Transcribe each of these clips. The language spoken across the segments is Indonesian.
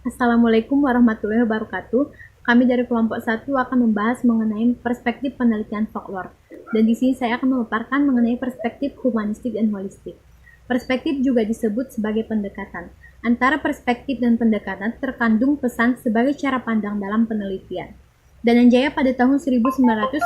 Assalamualaikum warahmatullahi wabarakatuh. Kami dari kelompok 1 akan membahas mengenai perspektif penelitian folklore. Dan di sini saya akan memaparkan mengenai perspektif humanistik dan holistik. Perspektif juga disebut sebagai pendekatan. Antara perspektif dan pendekatan terkandung pesan sebagai cara pandang dalam penelitian. Dananjaya pada tahun 1997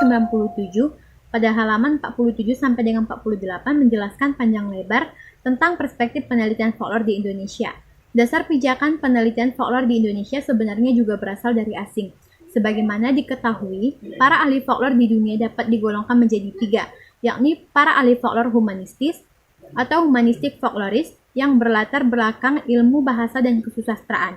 pada halaman 47 sampai dengan 48 menjelaskan panjang lebar tentang perspektif penelitian folklore di Indonesia. Dasar pijakan penelitian folklore di Indonesia sebenarnya juga berasal dari asing. Sebagaimana diketahui, para ahli folklore di dunia dapat digolongkan menjadi 3, yakni para ahli folklore humanistis atau humanistik folkloris yang berlatar belakang ilmu bahasa dan kesusastraan.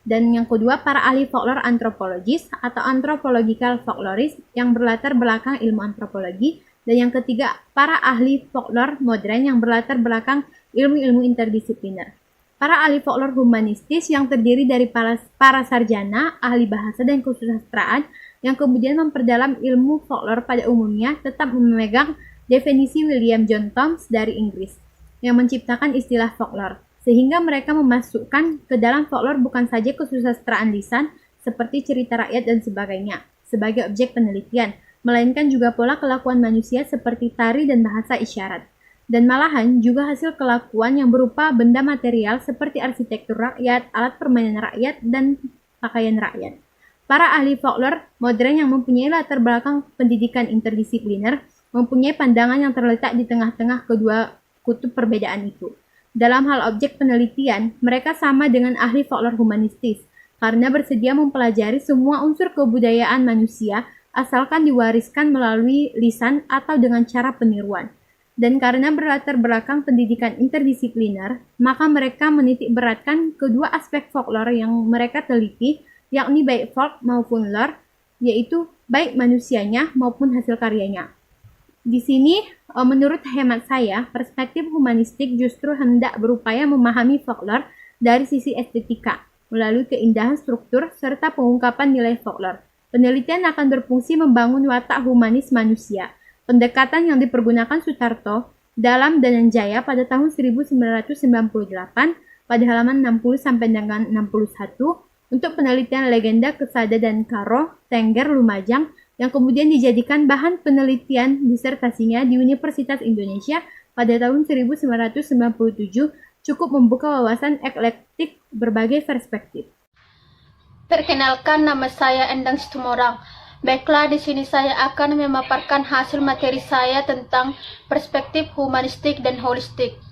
Dan yang kedua, para ahli folklore antropologis atau anthropological folklorist yang berlatar belakang ilmu antropologi. Dan yang ketiga, para ahli folklore modern yang berlatar belakang ilmu-ilmu interdisipliner. Para ahli folklore humanistis yang terdiri dari para sarjana, ahli bahasa dan kesusastraan yang kemudian memperdalam ilmu folklore pada umumnya tetap memegang definisi William John Thoms dari Inggris yang menciptakan istilah folklore, sehingga mereka memasukkan ke dalam folklore bukan saja kesusastraan lisan seperti cerita rakyat dan sebagainya sebagai objek penelitian, melainkan juga pola kelakuan manusia seperti tari dan bahasa isyarat. Dan malahan juga hasil kelakuan yang berupa benda material seperti arsitektur rakyat, alat permainan rakyat, dan pakaian rakyat. Para ahli folklore modern yang mempunyai latar belakang pendidikan interdisipliner mempunyai pandangan yang terletak di tengah-tengah kedua kutub perbedaan itu. Dalam hal objek penelitian, mereka sama dengan ahli folklore humanistis karena bersedia mempelajari semua unsur kebudayaan manusia asalkan diwariskan melalui lisan atau dengan cara peniruan. Dan karena berlatar belakang pendidikan interdisipliner, maka mereka menitik beratkan kedua aspek folklore yang mereka teliti, yakni baik folk maupun lore, yaitu baik manusianya maupun hasil karyanya. Di sini, menurut hemat saya, perspektif humanistik justru hendak berupaya memahami folklore dari sisi estetika, melalui keindahan struktur serta pengungkapan nilai folklore. Penelitian akan berfungsi membangun watak humanis manusia. Pendekatan yang dipergunakan Sutarto dalam Dananjaya pada tahun 1998 pada halaman 60 sampai dengan 61 untuk penelitian legenda Kesada dan Karo Tengger Lumajang yang kemudian dijadikan bahan penelitian disertasinya di Universitas Indonesia pada tahun 1997 cukup membuka wawasan eklektik berbagai perspektif. Perkenalkan, nama saya Endang Situmorang. Baiklah, di sini saya akan memaparkan hasil materi saya tentang perspektif humanistik dan holistik.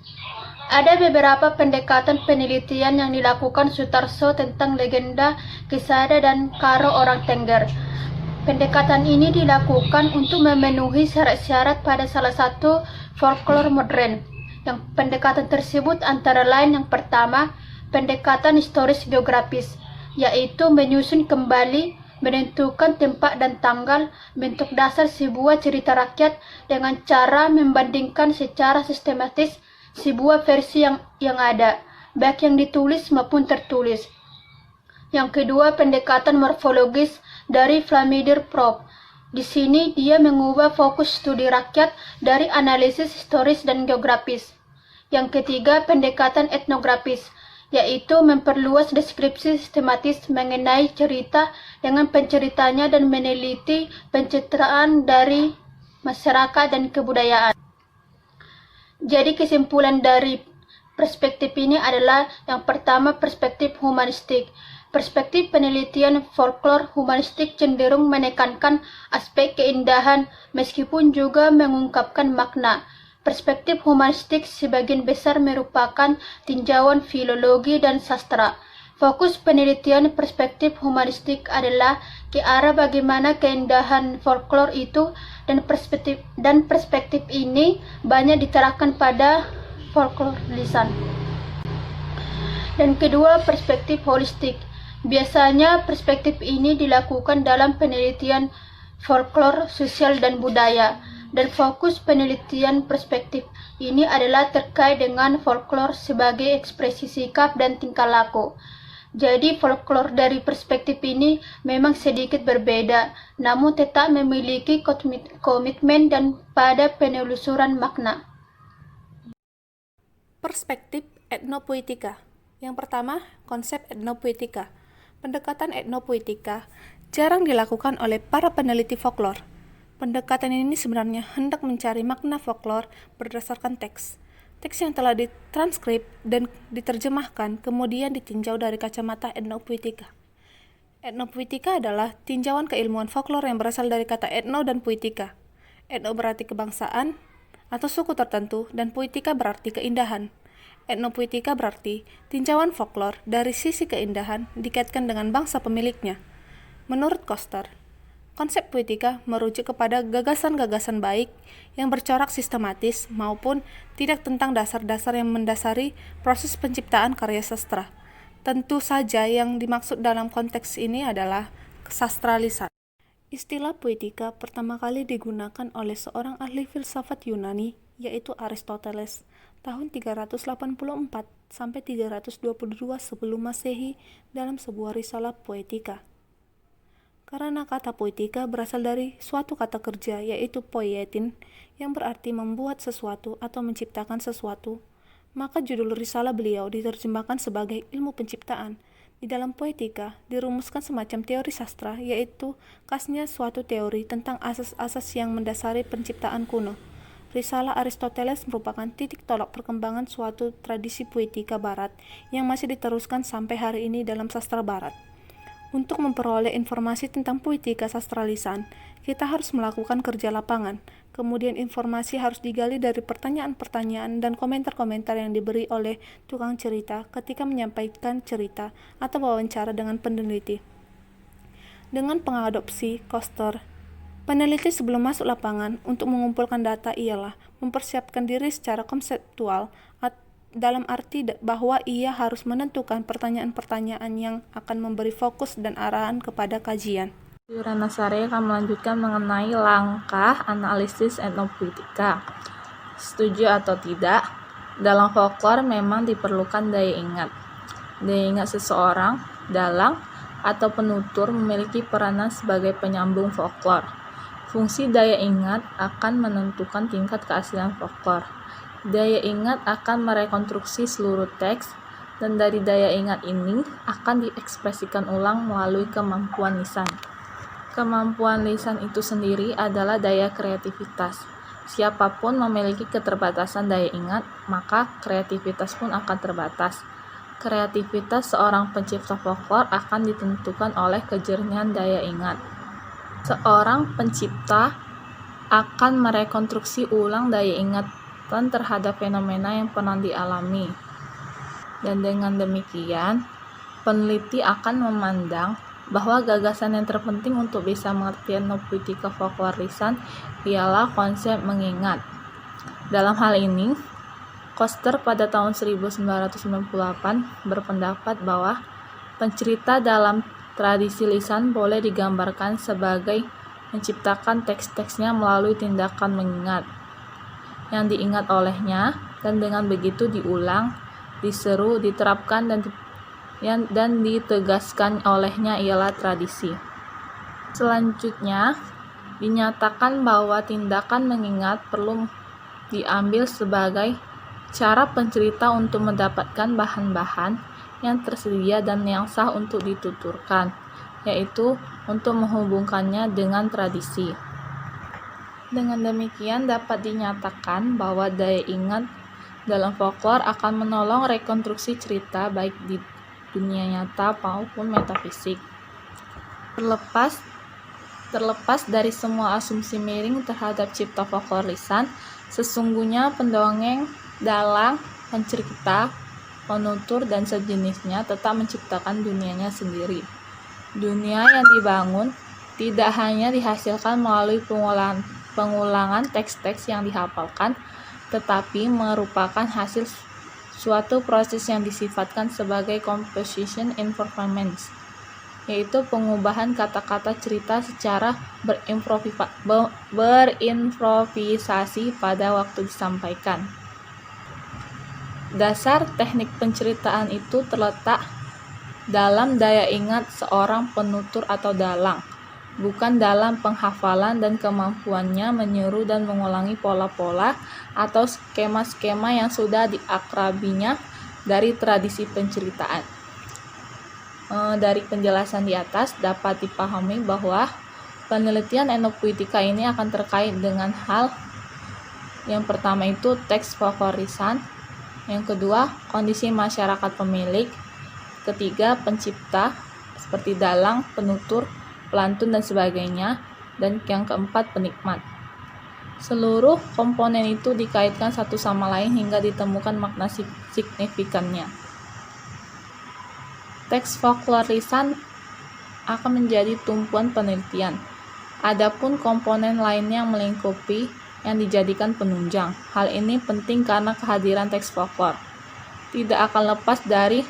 Ada beberapa pendekatan penelitian yang dilakukan Sutarso tentang legenda Kesada dan Karo orang Tengger. Pendekatan ini dilakukan untuk memenuhi syarat-syarat pada salah satu folklore modern. Yang pendekatan tersebut antara lain yang pertama, pendekatan historis geografis, yaitu menyusun kembali, menentukan tempat dan tanggal, bentuk dasar sebuah cerita rakyat dengan cara membandingkan secara sistematis sebuah versi yang ada, baik yang ditulis maupun tertulis. Yang kedua, pendekatan morfologis dari Vladimir Prof. Di sini dia mengubah fokus studi rakyat dari analisis historis dan geografis. Yang ketiga, pendekatan etnografis, yaitu memperluas deskripsi sistematis mengenai cerita dengan penceritanya dan meneliti pencitraan dari masyarakat dan kebudayaan. Jadi kesimpulan dari perspektif ini adalah yang pertama, perspektif humanistik. Perspektif penelitian folklore humanistik cenderung menekankan aspek keindahan meskipun juga mengungkapkan makna. Perspektif humanistik sebagian besar merupakan tinjauan filologi dan sastra. Fokus penelitian perspektif humanistik adalah ke arah bagaimana keindahan folklore itu dan perspektif ini banyak diterapkan pada folklore lisan. Dan kedua, perspektif holistik. Biasanya perspektif ini dilakukan dalam penelitian folklore sosial dan budaya. Dan fokus penelitian perspektif ini adalah terkait dengan folklore sebagai ekspresi sikap dan tingkah laku. Jadi folklore dari perspektif ini memang sedikit berbeda, namun tetap memiliki komitmen dan pada penelusuran makna. Perspektif etnopoetika. Yang pertama, konsep etnopoetika. Pendekatan etnopoetika jarang dilakukan oleh para peneliti folklore. Pendekatan ini sebenarnya hendak mencari makna folklore berdasarkan teks. Teks yang telah ditranskrip dan diterjemahkan kemudian ditinjau dari kacamata etnopoetika. Etnopoetika adalah tinjauan keilmuan folklore yang berasal dari kata etno dan poetika. Etno berarti kebangsaan atau suku tertentu dan poetika berarti keindahan. Etnopoetika berarti tinjauan folklore dari sisi keindahan dikaitkan dengan bangsa pemiliknya. Menurut Koster, konsep poetika merujuk kepada gagasan-gagasan baik yang bercorak sistematis maupun tidak tentang dasar-dasar yang mendasari proses penciptaan karya sastra. Tentu saja yang dimaksud dalam konteks ini adalah sastralisan. Istilah poetika pertama kali digunakan oleh seorang ahli filsafat Yunani, yaitu Aristoteles, tahun 384 sampai 322 sebelum Masehi dalam sebuah risalah poetika. Karena kata poetika berasal dari suatu kata kerja, yaitu poietin, yang berarti membuat sesuatu atau menciptakan sesuatu, maka judul risalah beliau diterjemahkan sebagai ilmu penciptaan. Di dalam poetika dirumuskan semacam teori sastra, yaitu khasnya suatu teori tentang asas-asas yang mendasari penciptaan kuno. Risalah Aristoteles merupakan titik tolak perkembangan suatu tradisi poetika barat yang masih diteruskan sampai hari ini dalam sastra barat. Untuk memperoleh informasi tentang poetika sastralisan, kita harus melakukan kerja lapangan. Kemudian informasi harus digali dari pertanyaan-pertanyaan dan komentar-komentar yang diberi oleh tukang cerita ketika menyampaikan cerita atau wawancara dengan peneliti. Dengan pengadopsi Koster, peneliti sebelum masuk lapangan untuk mengumpulkan data ialah mempersiapkan diri secara konseptual dalam arti bahwa ia harus menentukan pertanyaan-pertanyaan yang akan memberi fokus dan arahan kepada kajian. Ranasari akan melanjutkan mengenai langkah analisis etnopoetika. Setuju atau tidak, dalam folklore memang diperlukan daya ingat. Daya ingat seseorang, dalang, atau penutur memiliki peranan sebagai penyambung folklore. Fungsi daya ingat akan menentukan tingkat keaslian folklore. Daya ingat akan merekonstruksi seluruh teks, dan dari daya ingat ini akan diekspresikan ulang melalui kemampuan lisan. Kemampuan lisan itu sendiri adalah daya kreativitas. Siapapun memiliki keterbatasan daya ingat, maka kreativitas pun akan terbatas. Kreativitas seorang pencipta folklore akan ditentukan oleh kejernihan daya ingat. Seorang pencipta akan merekonstruksi ulang daya ingat terhadap fenomena yang pernah dialami. Dan dengan demikian, peneliti akan memandang bahwa gagasan yang terpenting untuk bisa mengerti etnopoetika folklore lisan ialah konsep mengingat. Dalam hal ini, Koster pada tahun 1998 berpendapat bahwa pencerita dalam tradisi lisan boleh digambarkan sebagai menciptakan teks-teksnya melalui tindakan mengingat yang diingat olehnya, dan dengan begitu diulang, diseru, diterapkan dan ditegaskan olehnya ialah tradisi. Selanjutnya, dinyatakan bahwa tindakan mengingat perlu diambil sebagai cara pencerita untuk mendapatkan bahan-bahan yang tersedia dan yang sah untuk dituturkan, yaitu untuk menghubungkannya dengan tradisi. Dengan demikian dapat dinyatakan bahwa daya ingat dalam folklore akan menolong rekonstruksi cerita baik di dunia nyata maupun metafisik. Terlepas dari semua asumsi miring terhadap cipta folklore lisan, sesungguhnya pendongeng, dalang, pencerita, penutur, dan sejenisnya tetap menciptakan dunianya sendiri. Dunia yang dibangun tidak hanya dihasilkan melalui pengulangan teks-teks yang dihafalkan, tetapi merupakan hasil suatu proses yang disifatkan sebagai composition in performance, yaitu pengubahan kata-kata cerita secara berimprovisasi pada waktu disampaikan. Dasar teknik penceritaan itu terletak dalam daya ingat seorang penutur atau dalang, bukan dalam penghafalan dan kemampuannya meniru dan mengulangi pola-pola atau skema-skema yang sudah diakrabinya dari tradisi penceritaan. Dari penjelasan di atas dapat dipahami bahwa penelitian etnopuitika ini akan terkait dengan hal yang pertama itu teks folklorisan, yang kedua kondisi masyarakat pemilik, ketiga pencipta seperti dalang, penutur, pelantun dan sebagainya, dan yang keempat penikmat. Seluruh komponen itu dikaitkan satu sama lain hingga ditemukan makna signifikannya. Teks folklorisan akan menjadi tumpuan penelitian. Adapun komponen lainnya yang melingkupi yang dijadikan penunjang. Hal ini penting karena kehadiran teks folklor tidak akan lepas dari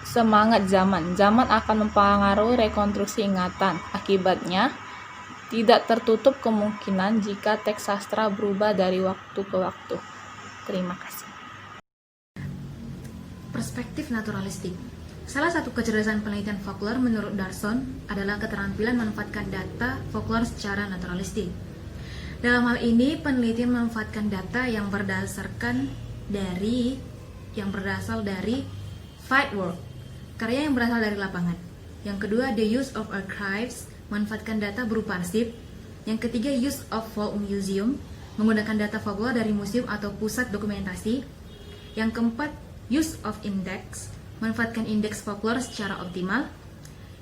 semangat zaman. Zaman akan mempengaruhi rekonstruksi ingatan. Akibatnya, tidak tertutup kemungkinan jika teks sastra berubah dari waktu ke waktu. Terima kasih. Perspektif naturalistik. Salah satu kecerdasan penelitian folklore menurut Darson adalah keterampilan memanfaatkan data folklore secara naturalistik. Dalam hal ini, penelitian memanfaatkan data yang berasal dari field work, karya yang berasal dari lapangan. Yang kedua, the use of archives, memanfaatkan data berupa arsip. Yang ketiga, use of folk museum, menggunakan data folklore dari museum atau pusat dokumentasi. Yang keempat, use of index, manfaatkan indeks folklore secara optimal.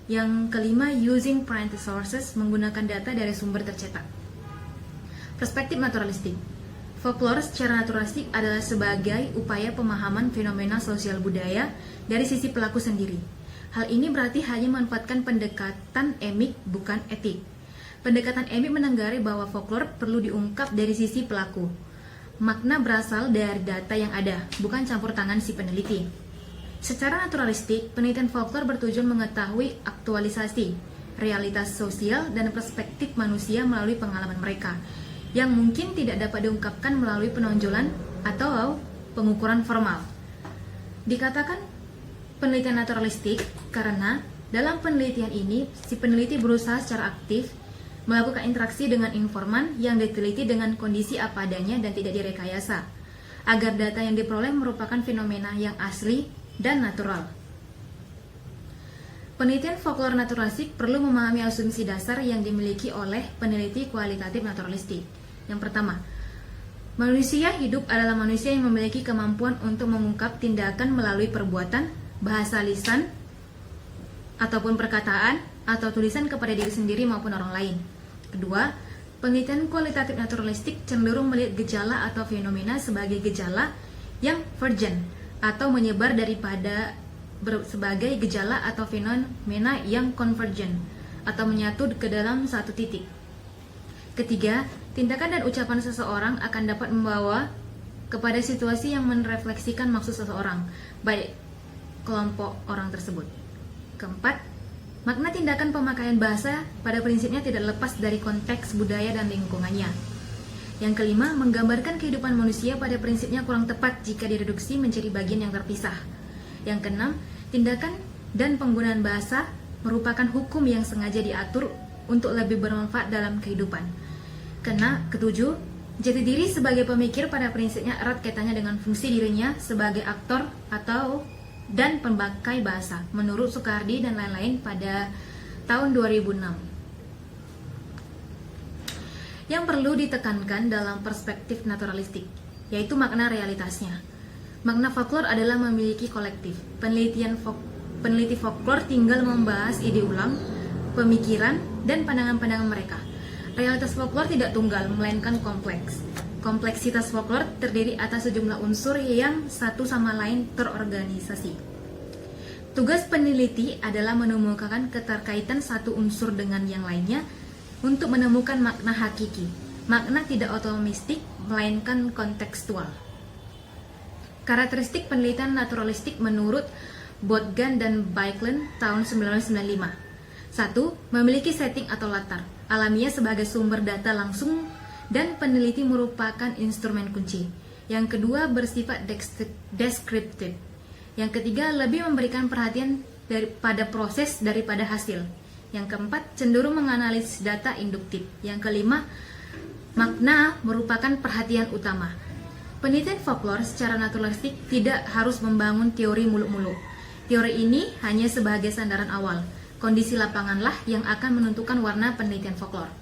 Yang kelima, using printed sources, menggunakan data dari sumber tercetak. Perspektif naturalistik. Folklore secara naturalistik adalah sebagai upaya pemahaman fenomena sosial budaya dari sisi pelaku sendiri. Hal ini berarti hanya memanfaatkan pendekatan emik, bukan etik. Pendekatan emik menenggari bahwa folklore perlu diungkap dari sisi pelaku. Makna berasal dari data yang ada, bukan campur tangan si peneliti. Secara naturalistik, penelitian folklore bertujuan mengetahui aktualisasi, realitas sosial, dan perspektif manusia melalui pengalaman mereka, yang mungkin tidak dapat diungkapkan melalui penonjolan atau pengukuran formal. Dikatakan penelitian naturalistik karena dalam penelitian ini, si peneliti berusaha secara aktif melakukan interaksi dengan informan yang diteliti dengan kondisi apa adanya dan tidak direkayasa, agar data yang diperoleh merupakan fenomena yang asli dan natural. Penelitian folklore naturalistik perlu memahami asumsi dasar yang dimiliki oleh peneliti kualitatif naturalistik. Yang pertama, manusia hidup adalah manusia yang memiliki kemampuan untuk mengungkap tindakan melalui perbuatan, bahasa lisan, ataupun perkataan, atau tulisan kepada diri sendiri maupun orang lain. Kedua, penelitian kualitatif naturalistik cenderung melihat gejala atau fenomena sebagai gejala yang vergent atau menyebar daripada sebagai gejala atau fenomena yang convergent atau menyatu ke dalam satu titik. Ketiga, tindakan dan ucapan seseorang akan dapat membawa kepada situasi yang merefleksikan maksud seseorang, baik kelompok orang tersebut. Keempat, makna tindakan pemakaian bahasa pada prinsipnya tidak lepas dari konteks budaya dan lingkungannya. Yang kelima, menggambarkan kehidupan manusia pada prinsipnya kurang tepat jika direduksi menjadi bagian yang terpisah. Yang keenam, tindakan dan penggunaan bahasa merupakan hukum yang sengaja diatur untuk lebih bermanfaat dalam kehidupan. Ketujuh, jati diri sebagai pemikir pada prinsipnya erat kaitannya dengan fungsi dirinya sebagai aktor dan pemakai bahasa, menurut Soekardi dan lain-lain pada tahun 2006. Yang perlu ditekankan dalam perspektif naturalistik, yaitu makna realitasnya. Makna folklore adalah memiliki kolektif. Peneliti folklore tinggal membahas ide ulang, pemikiran, dan pandangan-pandangan mereka. Realitas folklore tidak tunggal, melainkan kompleks. Kompleksitas folklore terdiri atas sejumlah unsur yang satu sama lain terorganisasi. Tugas peneliti adalah menemukan keterkaitan satu unsur dengan yang lainnya untuk menemukan makna hakiki. Makna tidak otomistik, melainkan kontekstual. Karakteristik penelitian naturalistik menurut Botgan dan Baiklund tahun 1995. 1. Memiliki setting atau latar alamiah sebagai sumber data langsung dan peneliti merupakan instrumen kunci. Yang kedua, bersifat deskriptif. Yang ketiga, lebih memberikan perhatian pada proses daripada hasil. Yang keempat, cenderung menganalisis data induktif. Yang kelima, makna merupakan perhatian utama. Penelitian folklore secara naturalistik tidak harus membangun teori muluk-muluk. Teori ini hanya sebagai sandaran awal. Kondisi lapanganlah yang akan menentukan warna penelitian folklore.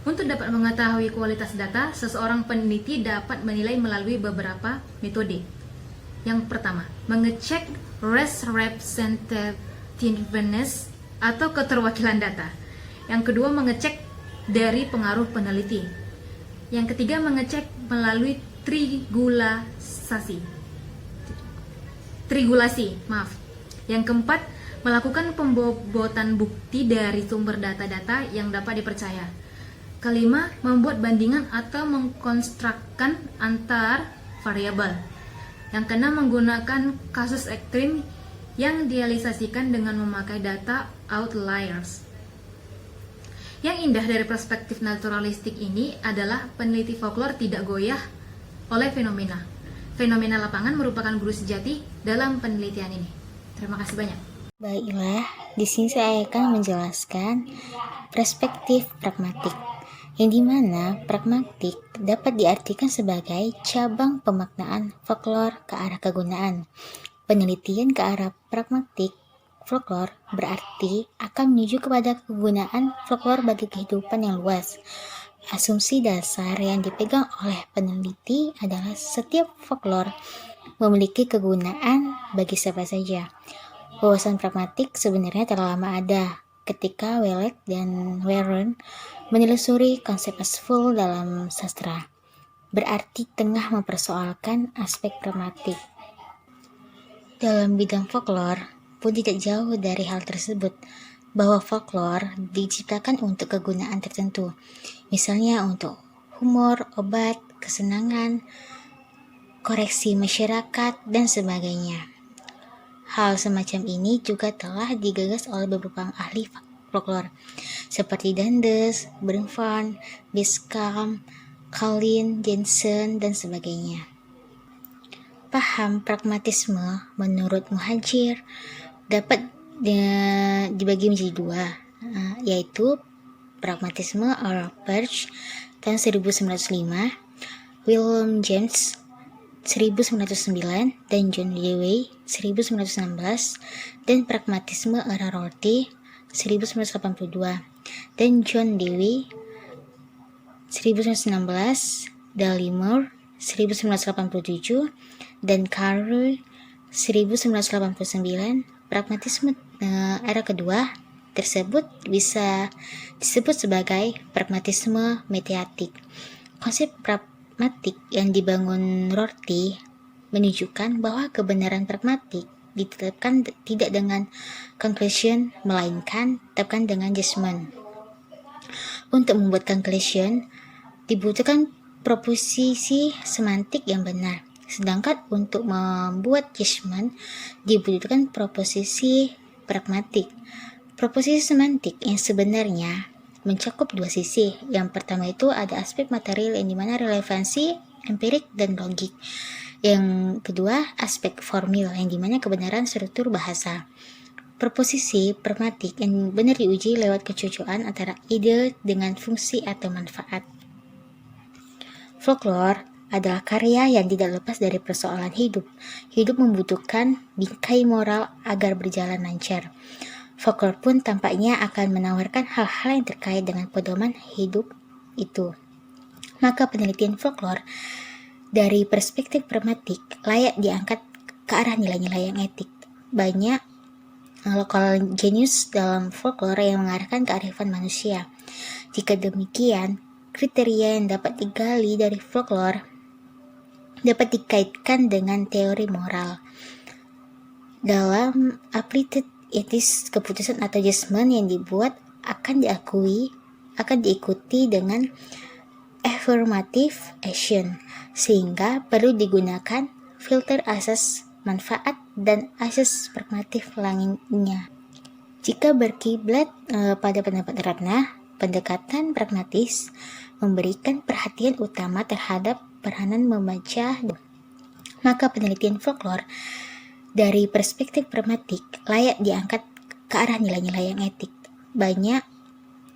Untuk dapat mengetahui kualitas data, seseorang peneliti dapat menilai melalui beberapa metode. Yang pertama, mengecek race representativeness atau keterwakilan data. Yang kedua, mengecek dari pengaruh peneliti. Yang ketiga, mengecek melalui trigulasi. Yang keempat, melakukan pembobotan bukti dari sumber data-data yang dapat dipercaya. Kelima, membuat bandingan atau mengkonstrukkan antar variabel. Yang keenam, menggunakan kasus ekstrim yang direalisasikan dengan memakai data outliers. Yang indah dari perspektif naturalistik ini adalah peneliti folklore tidak goyah oleh fenomena. Fenomena lapangan merupakan guru sejati dalam penelitian ini. Terima kasih banyak. Baiklah, di sini saya akan menjelaskan perspektif pragmatik, yang dimana pragmatik dapat diartikan sebagai cabang pemaknaan folklore ke arah kegunaan. Penelitian ke arah pragmatik folklore berarti akan menuju kepada kegunaan folklore bagi kehidupan yang luas. Asumsi dasar yang dipegang oleh peneliti adalah setiap folklore memiliki kegunaan bagi siapa saja. Wawasan pragmatik sebenarnya telah lama ada ketika Welek dan Warren menelusuri konsep asful dalam sastra. Berarti tengah mempersoalkan aspek pragmatik. Dalam bidang folklore pun tidak jauh dari hal tersebut, bahwa folklore diciptakan untuk kegunaan tertentu, misalnya untuk humor, obat, kesenangan, koreksi masyarakat, dan sebagainya. Hal semacam ini juga telah digagas oleh beberapa ahli folklore, seperti Dundes, Bernfan, Biscam, Colin, Jensen, dan sebagainya. Paham pragmatisme menurut Muhajir dapat dibagi menjadi dua, yaitu pragmatisme or Birch tahun 1905, William James 1909, dan John Dewey 1916, dan pragmatisme era Rorty 1982, dan John Dewey 1916, Dallimore 1987, dan Carey 1989. Pragmatisme era kedua tersebut bisa disebut sebagai pragmatisme mediatik. Konsep pragmatik yang dibangun Rorty menunjukkan bahwa kebenaran pragmatik ditetapkan tidak dengan conclusion, melainkan ditetapkan dengan judgment. Untuk membuat conclusion, dibutuhkan proposisi semantik yang benar. Sedangkan untuk membuat judgment dibutuhkan proposisi pragmatik. Proposisi semantik yang sebenarnya mencakup dua sisi. Yang pertama itu ada aspek material yang dimana relevansi, empirik, dan logik. Yang kedua aspek formil yang dimana kebenaran struktur bahasa. Proposisi pragmatik yang benar diuji lewat kecocokan antara ide dengan fungsi atau manfaat. Folklore adalah karya yang tidak lepas dari persoalan hidup. Hidup membutuhkan bingkai moral agar berjalan lancar. Folklore pun tampaknya akan menawarkan hal-hal yang terkait dengan pedoman hidup itu. Maka penelitian folklore dari perspektif pragmatik layak diangkat ke arah nilai-nilai yang etik. Banyak lokal genius dalam folklore yang mengarahkan kearifan manusia. Jika demikian, kriteria yang dapat digali dari folklore dapat dikaitkan dengan teori moral. Dalam applied etis, keputusan atau judgment yang dibuat akan diikuti dengan affirmative action, sehingga perlu digunakan filter asas manfaat dan asas pragmatif lainnya. Jika berkiblat pada pendapat Ratna, pendekatan pragmatis memberikan perhatian utama terhadap peranan membaca, maka penelitian folklore dari perspektif pragmatik layak diangkat ke arah nilai-nilai yang etik. Banyak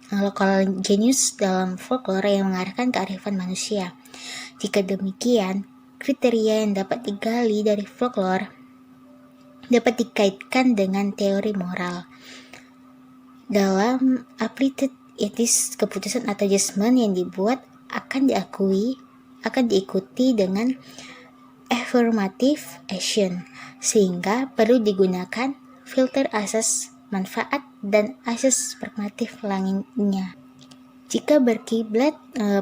lokal genius dalam folklore yang mengarahkan kearifan manusia. Jika demikian, kriteria yang dapat digali dari folklore dapat dikaitkan dengan teori moral. Dalam applied etis, keputusan atau judgment yang dibuat akan diikuti dengan affirmative action, sehingga perlu digunakan filter asas manfaat dan asas pragmatif lainnya. Jika berkiblat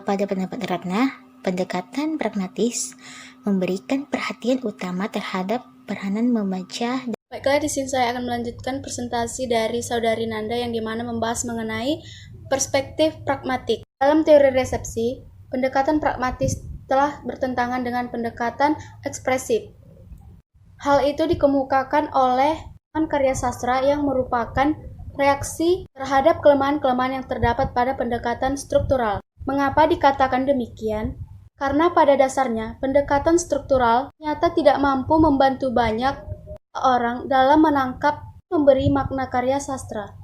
pada pendapat Ratna, pendekatan pragmatis memberikan perhatian utama terhadap peranan membaca. Baiklah, di sini saya akan melanjutkan presentasi dari Saudari Nanda yang dimana membahas mengenai perspektif pragmatik. Dalam teori resepsi, pendekatan pragmatis telah bertentangan dengan pendekatan ekspresif. Hal itu dikemukakan oleh karya sastra yang merupakan reaksi terhadap kelemahan-kelemahan yang terdapat pada pendekatan struktural. Mengapa dikatakan demikian? Karena pada dasarnya, pendekatan struktural ternyata tidak mampu membantu banyak orang dalam menangkap memberi makna karya sastra.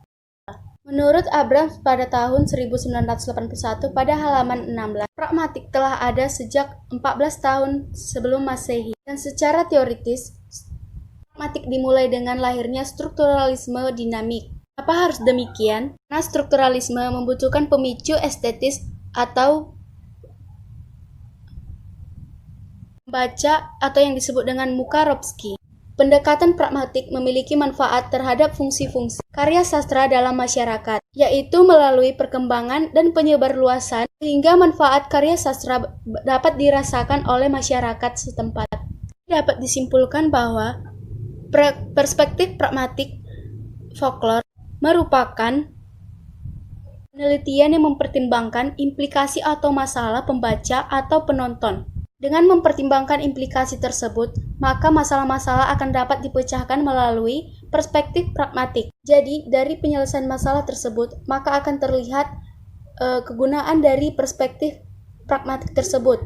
Menurut Abrams pada tahun 1981 pada halaman 16, pragmatik telah ada sejak 14 tahun sebelum Masehi, dan secara teoritis, pragmatik dimulai dengan lahirnya strukturalisme dinamik. Apa harus demikian? Karena strukturalisme membutuhkan pemicu estetis atau membaca atau yang disebut dengan Mukarovsky. Pendekatan pragmatik memiliki manfaat terhadap fungsi-fungsi karya sastra dalam masyarakat, yaitu melalui perkembangan dan penyebarluasan sehingga manfaat karya sastra dapat dirasakan oleh masyarakat setempat. Dapat disimpulkan bahwa perspektif pragmatik folklore merupakan penelitian yang mempertimbangkan implikasi atau masalah pembaca atau penonton. Dengan mempertimbangkan implikasi tersebut, maka masalah-masalah akan dapat dipecahkan melalui perspektif pragmatik. Jadi, dari penyelesaian masalah tersebut, maka akan terlihat kegunaan dari perspektif pragmatik tersebut.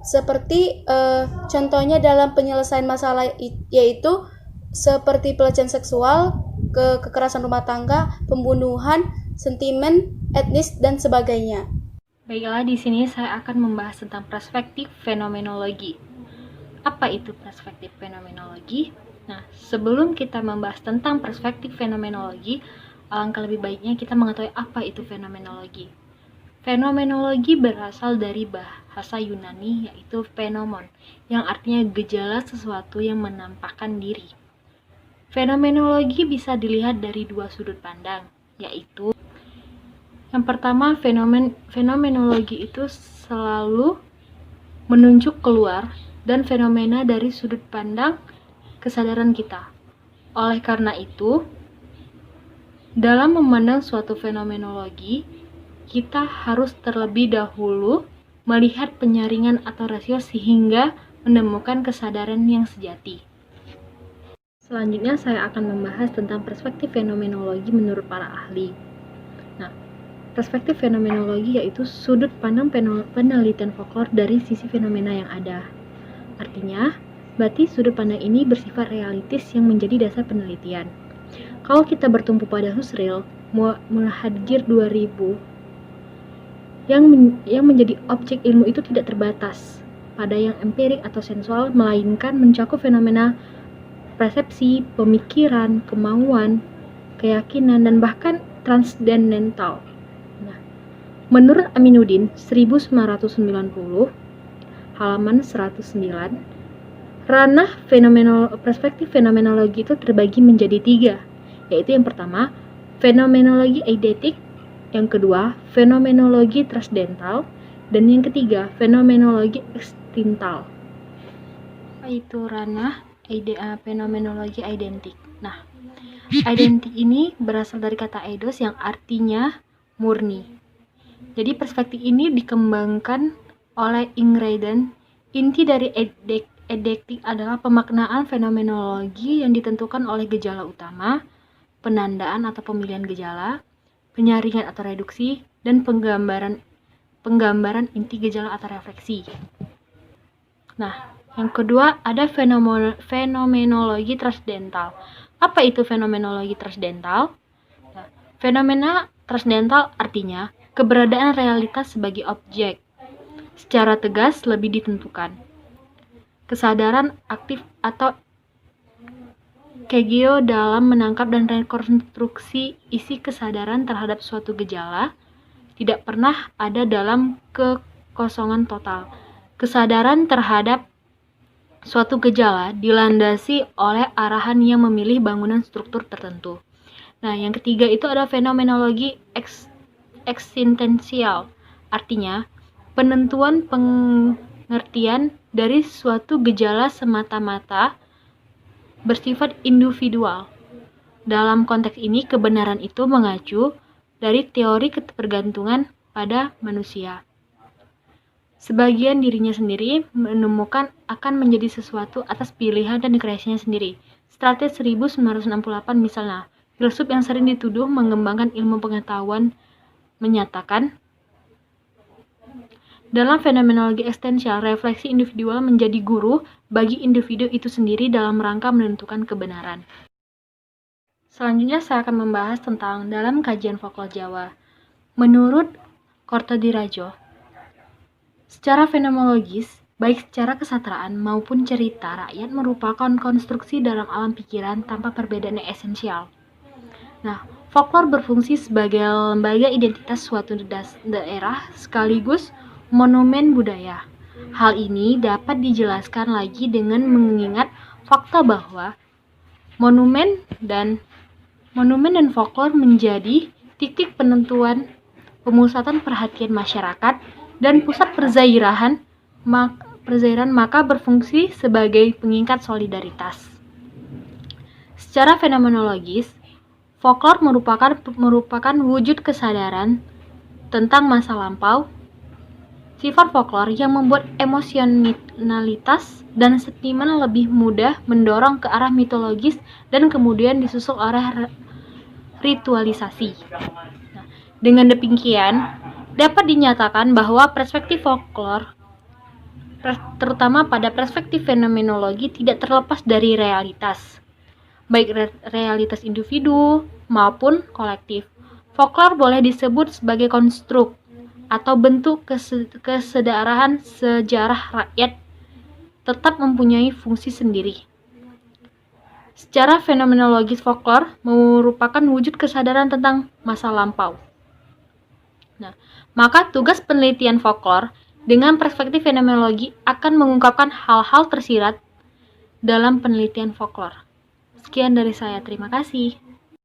Seperti contohnya dalam penyelesaian masalah yaitu seperti pelecehan seksual, kekerasan rumah tangga, pembunuhan, sentimen etnis, dan sebagainya. Baiklah, di sini saya akan membahas tentang perspektif fenomenologi. Apa itu perspektif fenomenologi? Nah, sebelum kita membahas tentang perspektif fenomenologi, alangkah lebih baiknya kita mengetahui apa itu fenomenologi. Fenomenologi berasal dari bahasa Yunani, yaitu fenomon, yang artinya gejala sesuatu yang menampakkan diri. Fenomenologi bisa dilihat dari dua sudut pandang, yaitu yang pertama, fenomenologi itu selalu menunjuk keluar dan fenomena dari sudut pandang kesadaran kita. Oleh karena itu, dalam memandang suatu fenomenologi, kita harus terlebih dahulu melihat penyaringan atau rasio sehingga menemukan kesadaran yang sejati. Selanjutnya saya akan membahas tentang perspektif fenomenologi menurut para ahli. Nah, perspektif fenomenologi yaitu sudut pandang penelitian folklore dari sisi fenomena yang ada. Artinya, berarti sudut pandang ini bersifat realistis yang menjadi dasar penelitian. Kalau kita bertumpu pada Husserl, Muhadjir 2000, yang menjadi objek ilmu itu tidak terbatas pada yang empirik atau sensual, melainkan mencakup fenomena persepsi, pemikiran, kemauan, keyakinan, dan bahkan transcendental. Menurut Aminuddin 1990, halaman 109, ranah perspektif fenomenologi itu terbagi menjadi 3, yaitu yang pertama, fenomenologi eidetik, yang kedua, fenomenologi transdental, dan yang ketiga, fenomenologi eksistental. Apa itu ranah fenomenologi identik? Nah, identik ini berasal dari kata eidos yang artinya murni. Jadi perspektif ini dikembangkan oleh Ingreiden. Inti dari eidektik adalah pemaknaan fenomenologi yang ditentukan oleh gejala utama, penandaan atau pemilihan gejala, penyaringan atau reduksi, dan penggambaran inti gejala atau refleksi. Nah, yang kedua ada fenomenologi transdental. Apa itu fenomenologi transdental? Nah, fenomena transdental artinya keberadaan realitas sebagai objek, secara tegas lebih ditentukan. Kesadaran aktif atau kegio dalam menangkap dan rekonstruksi isi kesadaran terhadap suatu gejala tidak pernah ada dalam kekosongan total. Kesadaran terhadap suatu gejala dilandasi oleh arahan yang memilih bangunan struktur tertentu. Nah, yang ketiga itu ada fenomenologi eksistensial. Artinya, penentuan pengertian dari suatu gejala semata-mata bersifat individual. Dalam konteks ini, kebenaran itu mengacu dari teori ketergantungan pada manusia. Sebagian dirinya sendiri menemukan akan menjadi sesuatu atas pilihan dan kreasinya sendiri. Strates 1968 misalnya, filsuf yang sering dituduh mengembangkan ilmu pengetahuan menyatakan, dalam fenomenologi eksistensial, refleksi individual menjadi guru bagi individu itu sendiri dalam rangka menentukan kebenaran. Selanjutnya saya akan membahas tentang dalam kajian folklor Jawa. Menurut Kortodirajo, secara fenomenologis, baik secara kesatraan maupun cerita rakyat merupakan konstruksi dalam alam pikiran tanpa perbedaan yang esensial. Nah, folklor berfungsi sebagai lembaga identitas suatu daerah sekaligus monumen budaya. Hal ini dapat dijelaskan lagi dengan mengingat fakta bahwa monumen dan folklor menjadi titik penentuan pemusatan perhatian masyarakat dan pusat perzairan, maka berfungsi sebagai pengikat solidaritas. Secara fenomenologis, folklor merupakan wujud kesadaran tentang masa lampau. Sifat folklor yang membuat emosionalitas dan sentimen lebih mudah mendorong ke arah mitologis dan kemudian disusul oleh ritualisasi. Nah, dengan demikian, dapat dinyatakan bahwa perspektif folklor, terutama pada perspektif fenomenologi, tidak terlepas dari realitas, baik realitas individu maupun kolektif. Folklor boleh disebut sebagai konstruk atau bentuk kesadaran sejarah rakyat, tetap mempunyai fungsi sendiri. Secara fenomenologis, folklor merupakan wujud kesadaran tentang masa lampau. Nah, maka tugas penelitian folklor dengan perspektif fenomenologi akan mengungkapkan hal-hal tersirat dalam penelitian folklor. Sekian dari saya, terima kasih.